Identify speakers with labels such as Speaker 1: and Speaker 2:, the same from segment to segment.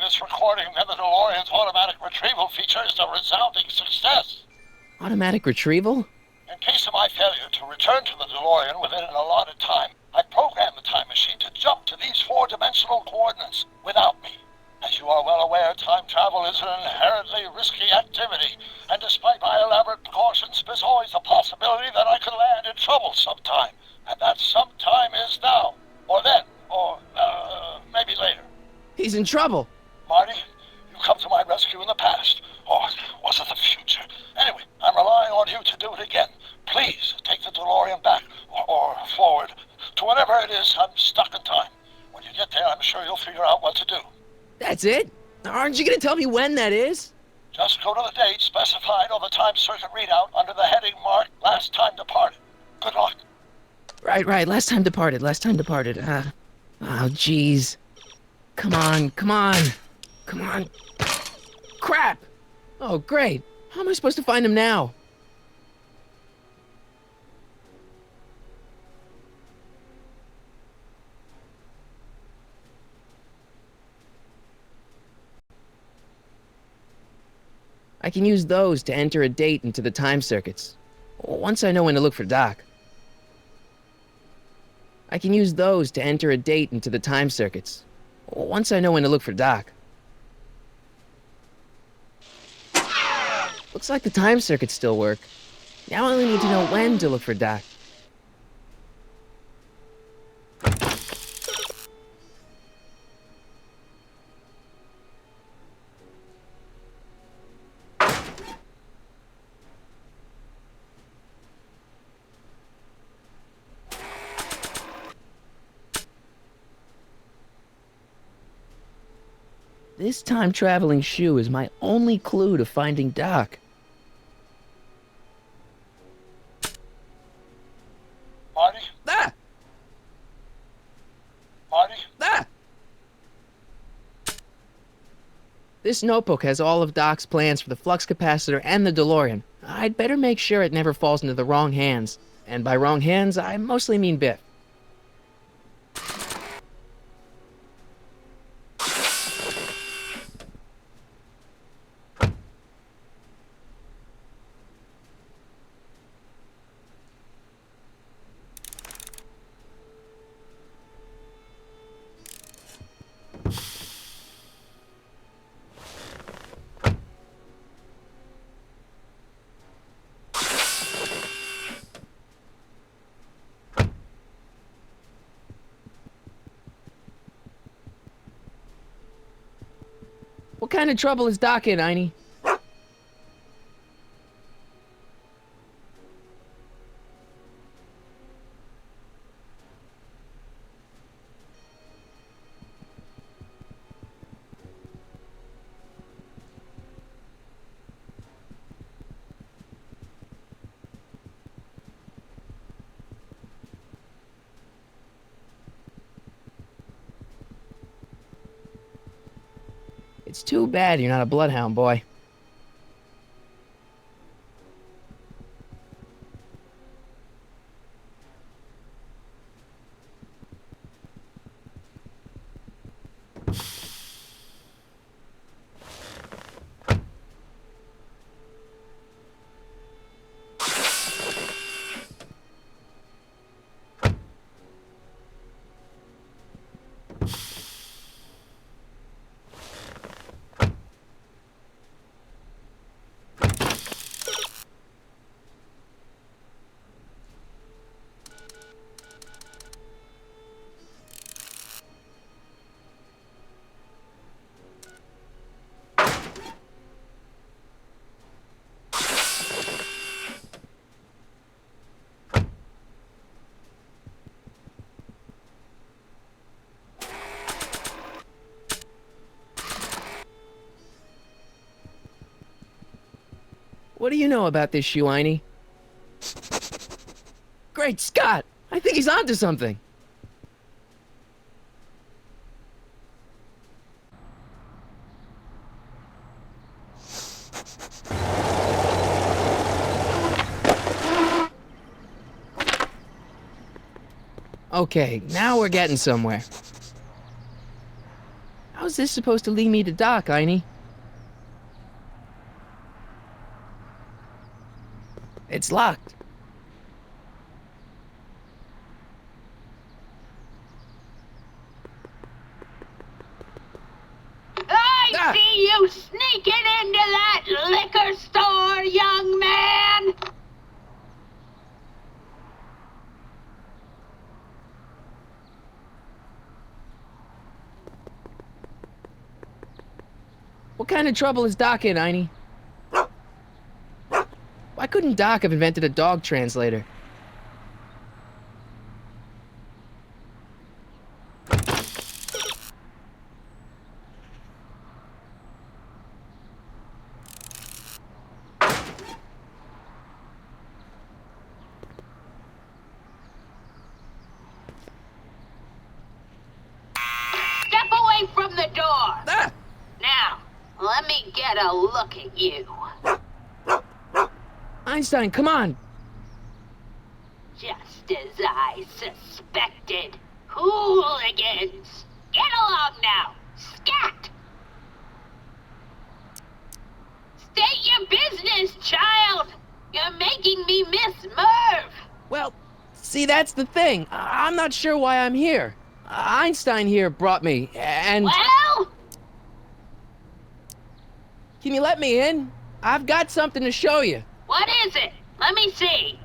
Speaker 1: this recording, then the DeLorean's automatic retrieval feature is a resounding success.
Speaker 2: Automatic retrieval?
Speaker 1: In case of my failure to return to the DeLorean within an allotted time, I programmed the time machine to jump to these four-dimensional coordinates without me. As you are well aware, time travel is an inherently risky activity, and despite my elaborate precautions, there's always a possibility that I could land in trouble sometime, and that sometime is now, or then, or maybe later.
Speaker 2: He's in trouble.
Speaker 1: Marty, you come to my rescue in the past, or was it the future? Anyway, I'm relying on you to do it again. Please take the DeLorean back, or forward, to whenever it is I'm stuck in time. When you get there, I'm sure you'll figure out what to do.
Speaker 2: That's it? Aren't you gonna tell me when that is?
Speaker 1: Just go to the date specified on the time circuit readout under the heading marked Last Time Departed. Good luck.
Speaker 2: Right. Last time departed. Oh, jeez. Come on. Crap! Oh, great. How am I supposed to find him now? I can use those to enter a date into the time circuits. Once I know when to look for Doc. Looks like the time circuits still work. Now I only need to know when to look for Doc. This time-traveling shoe is my only clue to finding Doc.
Speaker 1: Marty?
Speaker 2: Ah!
Speaker 1: Marty?
Speaker 2: Ah! This notebook has all of Doc's plans for the flux capacitor and the DeLorean. I'd better make sure it never falls into the wrong hands. And by wrong hands, I mostly mean Biff. What kind of trouble is Doc in, Einie? It's too bad you're not a bloodhound, boy. What do you know about this shoe, Einie? Great Scott! I think he's onto something. Okay, now we're getting somewhere. How's How's this supposed to lead me to Doc, Einie? It's locked.
Speaker 3: I see you sneaking into that liquor store, young man!
Speaker 2: What kind of trouble is Doc in, Einie? Why couldn't Doc have invented a dog translator?
Speaker 3: Step away from the door!
Speaker 2: Ah!
Speaker 3: Now, let me get a look at you.
Speaker 2: Einstein, come on!
Speaker 3: Just as I suspected. Hooligans! Get along now! Scat! State your business, child! You're making me miss Merv!
Speaker 2: Well, see, that's the thing. I'm not sure why I'm here. Einstein here brought me, and...
Speaker 3: Well?
Speaker 2: Can you let me in? I've got something to show you.
Speaker 3: What is it? Let me see.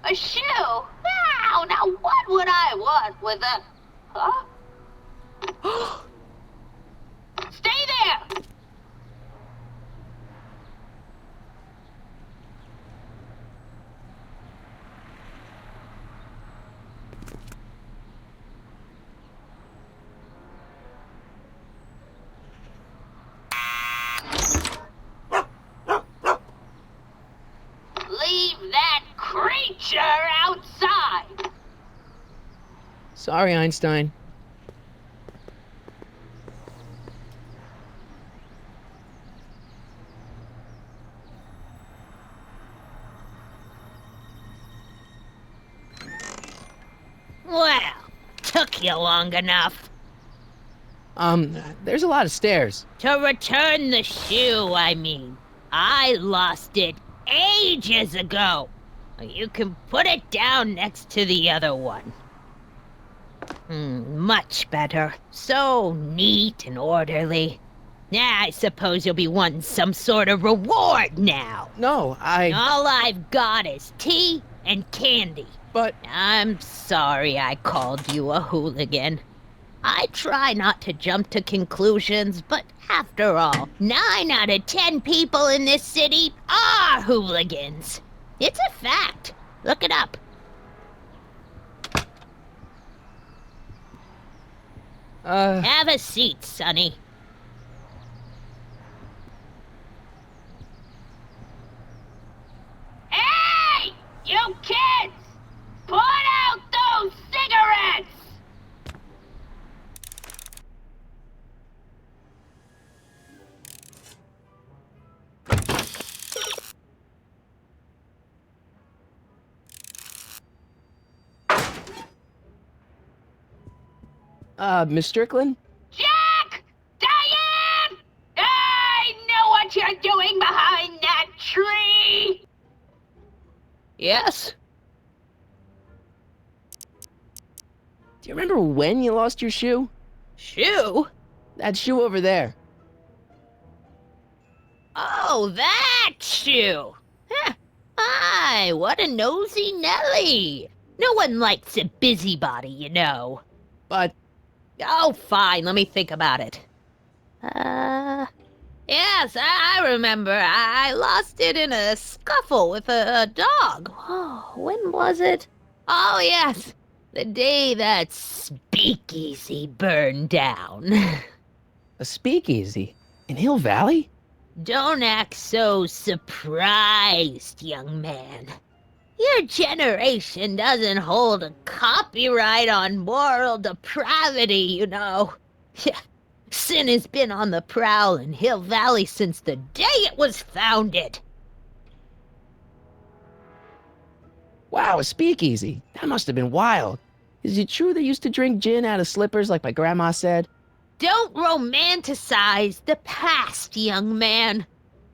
Speaker 3: A shoe? Now what would I want with a... Huh? Stay there! Leave that creature outside!
Speaker 2: Sorry, Einstein.
Speaker 3: Well, took you long enough.
Speaker 2: There's a lot of stairs.
Speaker 3: To return the shoe, I mean. I lost it ages ago. You can put it down next to the other one. Much better. So neat and orderly. Yeah, I suppose you'll be wanting some sort of reward now.
Speaker 2: No,
Speaker 3: All I've got is tea and candy.
Speaker 2: But...
Speaker 3: I'm sorry I called you a hooligan. I try not to jump to conclusions, but after all, 9 out of 10 people in this city are hooligans. It's a fact. Look it up. Have a seat, Sonny. Hey! You kids! Put out those cigarettes!
Speaker 2: Miss Strickland?
Speaker 3: Jack! Diane! I know what you're doing behind that tree!
Speaker 2: Yes? Do you remember when you lost your shoe?
Speaker 3: Shoe?
Speaker 2: That shoe over there.
Speaker 3: Oh, that shoe! Huh. Aye, what a nosy Nelly! No one likes a busybody, you know.
Speaker 2: But...
Speaker 3: Oh, fine, let me think about it. Yes, I remember. I lost it in a scuffle with a dog. Oh, when was it? Oh, yes, the day that speakeasy burned down.
Speaker 2: a speakeasy? In Hill Valley?
Speaker 3: Don't act so surprised, young man. Your generation doesn't hold a copyright on moral depravity, you know. Yeah, sin has been on the prowl in Hill Valley since the day it was founded.
Speaker 2: Wow, a speakeasy. That must have been wild. Is it true they used to drink gin out of slippers like my grandma said?
Speaker 3: Don't romanticize the past, young man.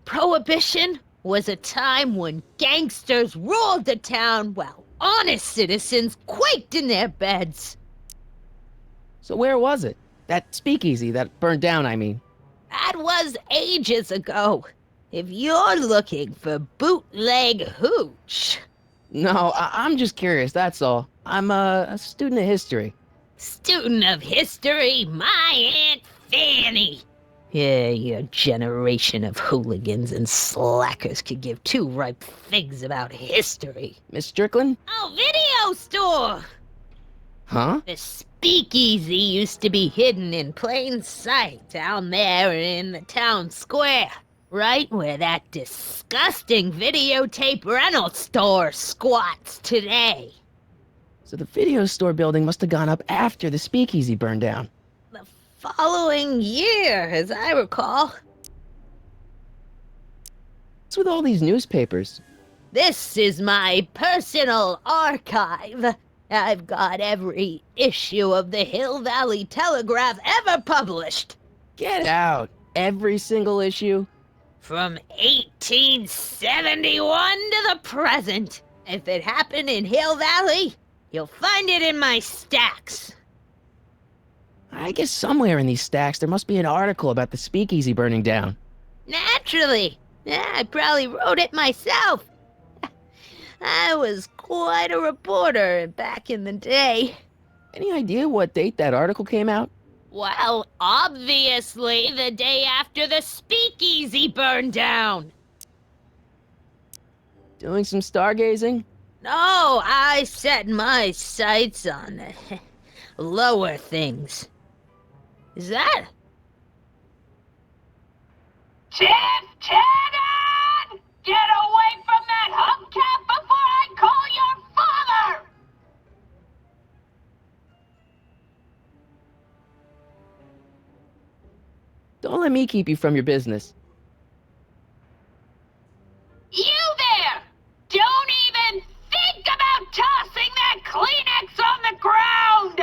Speaker 3: Prohibition was a time when gangsters ruled the town while honest citizens quaked in their beds.
Speaker 2: So where was it? That speakeasy that burned down, I mean.
Speaker 3: That was ages ago. If you're looking for bootleg hooch.
Speaker 2: No, I'm just curious, that's all. I'm a student of history.
Speaker 3: Student of history, my Aunt Fanny. Yeah, your generation of hooligans and slackers could give two ripe figs about history.
Speaker 2: Miss Strickland?
Speaker 3: Oh, video store!
Speaker 2: Huh?
Speaker 3: The speakeasy used to be hidden in plain sight down there in the town square. Right where that disgusting videotape rental store squats today.
Speaker 2: So the video store building must have gone up after the speakeasy burned down.
Speaker 3: The following year, as I recall.
Speaker 2: What's with all these newspapers?
Speaker 3: This is my personal archive. I've got every issue of the Hill Valley Telegraph ever published.
Speaker 2: Get out! Every single issue?
Speaker 3: From 1871 to the present. If it happened in Hill Valley, you'll find it in my stacks.
Speaker 2: I guess somewhere in these stacks there must be an article about the speakeasy burning down.
Speaker 3: Naturally. Yeah, I probably wrote it myself. I was quite a reporter back in the day.
Speaker 2: Any idea what date that article came out?
Speaker 3: Well, obviously the day after the speakeasy burned down.
Speaker 2: Doing some stargazing?
Speaker 3: No, I set my sights on lower things. Is that?
Speaker 4: Chief Tannen! Get away from that hubcap before I call your father!
Speaker 2: Don't let me keep you from your business.
Speaker 4: You there! Don't even think about tossing that Kleenex on the ground!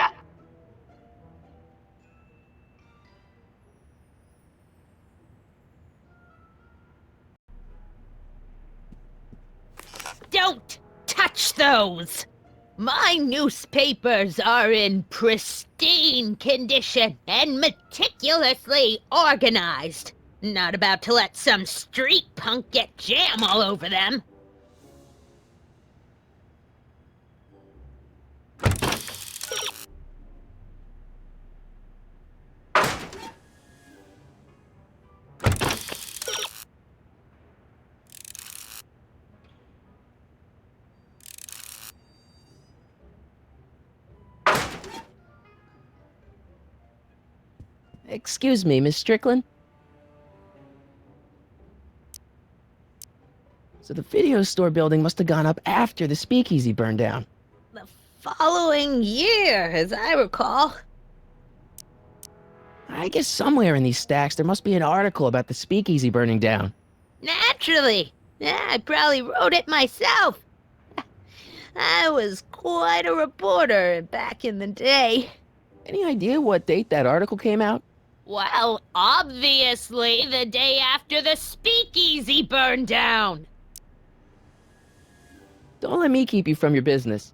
Speaker 3: Don't touch those! My newspapers are in pristine condition and meticulously organized. Not about to let some street punk get jam all over them.
Speaker 2: Excuse me, Miss Strickland? So the video store building must have gone up after the speakeasy burned down.
Speaker 3: The following year, as I recall.
Speaker 2: I guess somewhere in these stacks there must be an article about the speakeasy burning down.
Speaker 3: Naturally. Yeah, I probably wrote it myself. I was quite a reporter back in the day.
Speaker 2: Any idea what date that article came out?
Speaker 3: Well, obviously the day after the speakeasy burned down.
Speaker 2: Don't let me keep you from your business.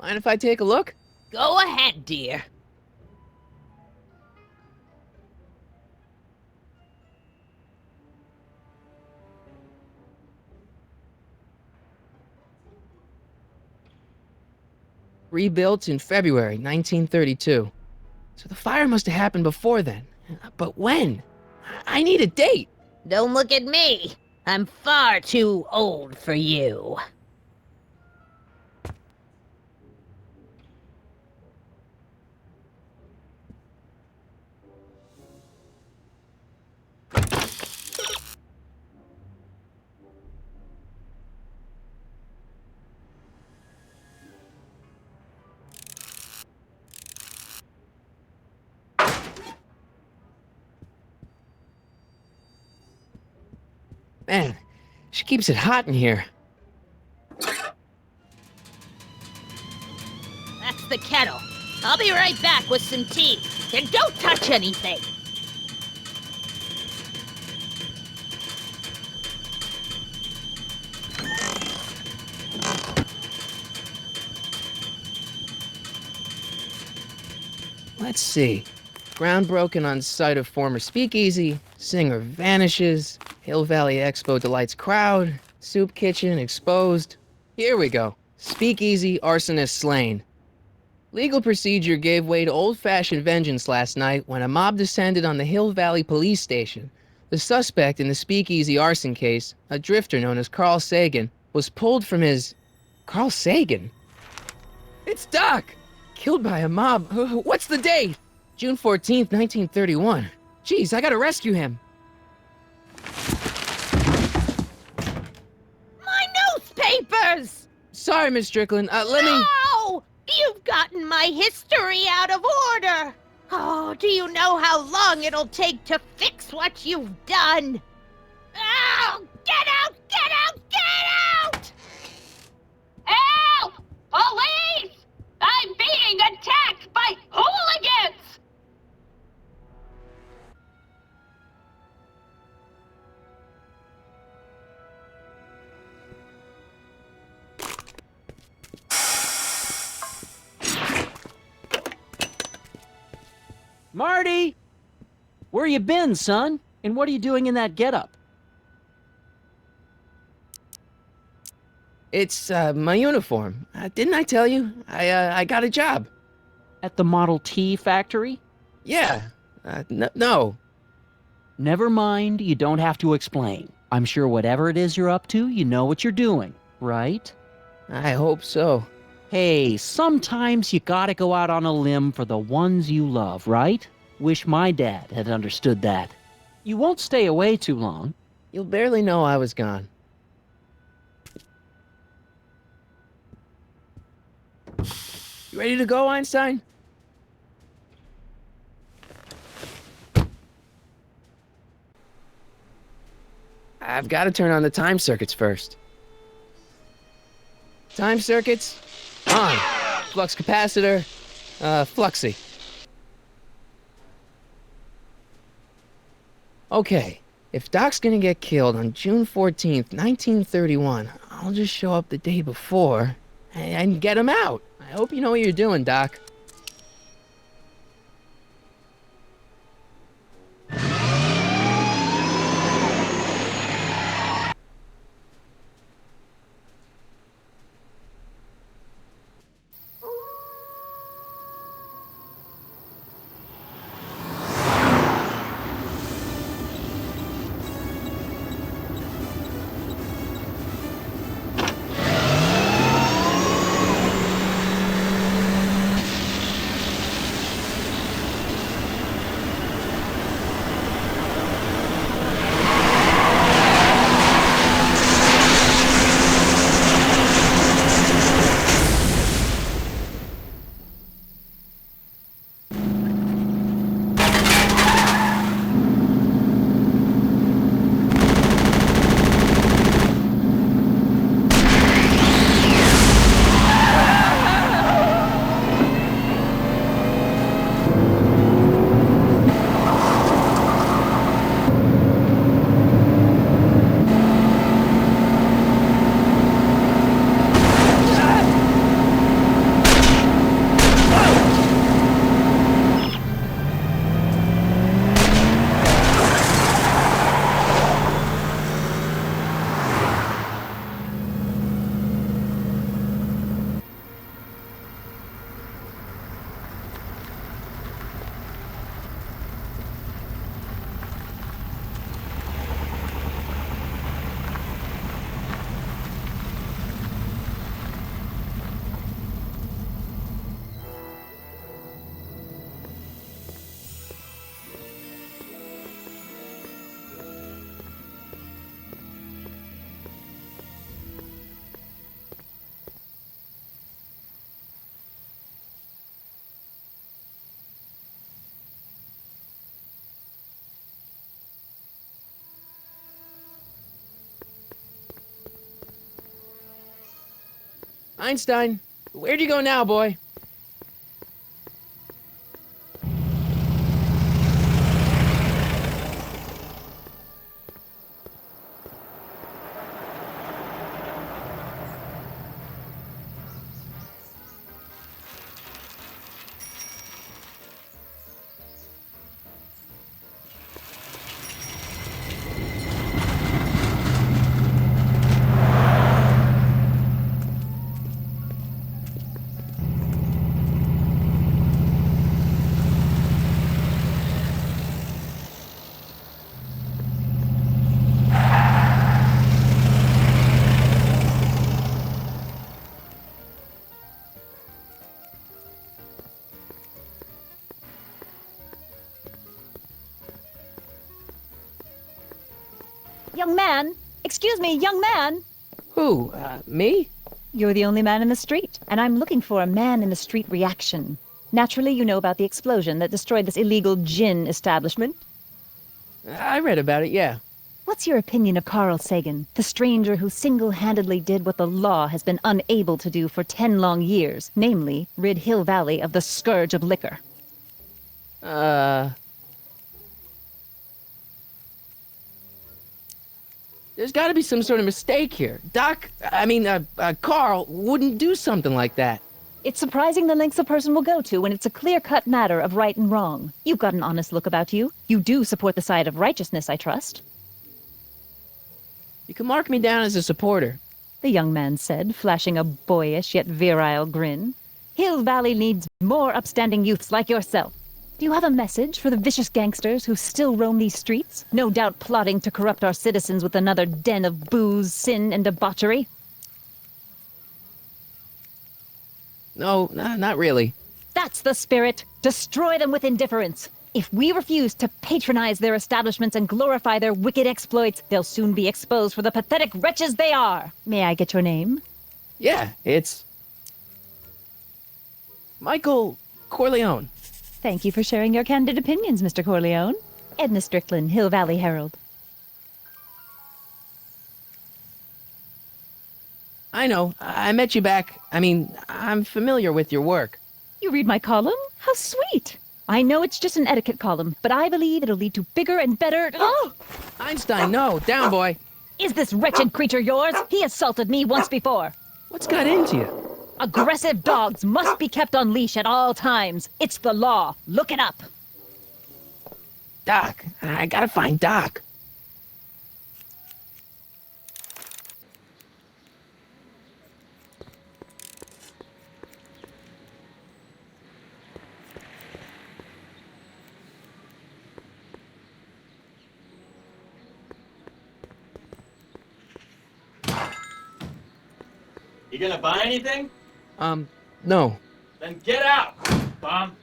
Speaker 2: Mind if I take a look?
Speaker 3: Go ahead, dear.
Speaker 2: Rebuilt in February 1932. So the fire must have happened before then. But when? I need a date.
Speaker 3: Don't look at me. I'm far too old for you.
Speaker 2: keeps it hot in here.
Speaker 3: That's the kettle. I'll be right back with some tea. And don't touch anything.
Speaker 2: Let's see. Ground broken on site of former speakeasy. Singer vanishes. Hill Valley Expo delights crowd. Soup kitchen exposed. Here we go. Speakeasy arsonist slain. Legal procedure gave way to old-fashioned vengeance last night when a mob descended on the Hill Valley police station. The suspect in the speakeasy arson case, a drifter known as Carl Sagan, was pulled from his... Carl Sagan? It's Doc! Killed by a mob. What's the date? June 14th, 1931. Jeez, I gotta rescue him.
Speaker 3: My newspapers!
Speaker 2: Sorry, Miss Strickland. Let me...
Speaker 3: No! You've gotten my history out of order! Oh, do you know how long it'll take to fix what you've done? Oh, get out! Get out! Get out!
Speaker 4: Help! Police! I'm being attacked by hooligans!
Speaker 5: Marty! Where you been, son? And what are you doing in that getup?
Speaker 2: It's, my uniform. Didn't I tell you? I got a job.
Speaker 5: At the Model T factory?
Speaker 2: Yeah. No.
Speaker 5: Never mind, you don't have to explain. I'm sure whatever it is you're up to, you know what you're doing, right?
Speaker 2: I hope so.
Speaker 5: Hey, sometimes you gotta go out on a limb for the ones you love, right? Wish my dad had understood that. You won't stay away too long.
Speaker 2: You'll barely know I was gone. You ready to go, Einstein? I've got to turn on the time circuits first. Time circuits on. Flux capacitor, fluxy. Okay, if Doc's gonna get killed on June 14th, 1931, I'll just show up the day before and get him out. I hope you know what you're doing, Doc. Einstein, where'd you go now, boy?
Speaker 6: Young man! Excuse me, young man!
Speaker 2: Who, me?
Speaker 6: You're the only man in the street, and I'm looking for a man-in-the-street reaction. Naturally, you know about the explosion that destroyed this illegal gin establishment.
Speaker 2: I read about it, yeah.
Speaker 6: What's your opinion of Carl Sagan, the stranger who single-handedly did what the law has been unable to do for 10 long years, namely, rid Hill Valley of the scourge of liquor?
Speaker 2: There's gotta be some sort of mistake here. Carl wouldn't do something like that.
Speaker 6: It's surprising the lengths a person will go to when it's a clear-cut matter of right and wrong. You've got an honest look about you. You do support the side of righteousness, I trust.
Speaker 2: You can mark me down as a supporter.
Speaker 6: The young man said, flashing a boyish yet virile grin. Hill Valley needs more upstanding youths like yourself. Do you have a message for the vicious gangsters who still roam these streets, no doubt plotting to corrupt our citizens with another den of booze, sin, and debauchery?
Speaker 2: No, not really.
Speaker 6: That's the spirit. Destroy them with indifference. If we refuse to patronize their establishments and glorify their wicked exploits, they'll soon be exposed for the pathetic wretches they are. May I get your name?
Speaker 2: Yeah, it's... Michael Corleone.
Speaker 6: Thank you for sharing your candid opinions, Mr. Corleone. Edna Strickland, Hill Valley Herald.
Speaker 2: I know. I met you back. I'm familiar with your work.
Speaker 6: You read my column? How sweet! I know it's just an etiquette column, but I believe it'll lead to bigger and better... Oh!
Speaker 2: Einstein, no. Down, boy.
Speaker 6: Is this wretched creature yours? He assaulted me once before.
Speaker 2: What's got into you?
Speaker 6: Aggressive dogs must be kept on leash at all times. It's the law. Look it up.
Speaker 2: Doc. I gotta find Doc.
Speaker 7: You gonna buy anything?
Speaker 2: No.
Speaker 7: Then get out, bum.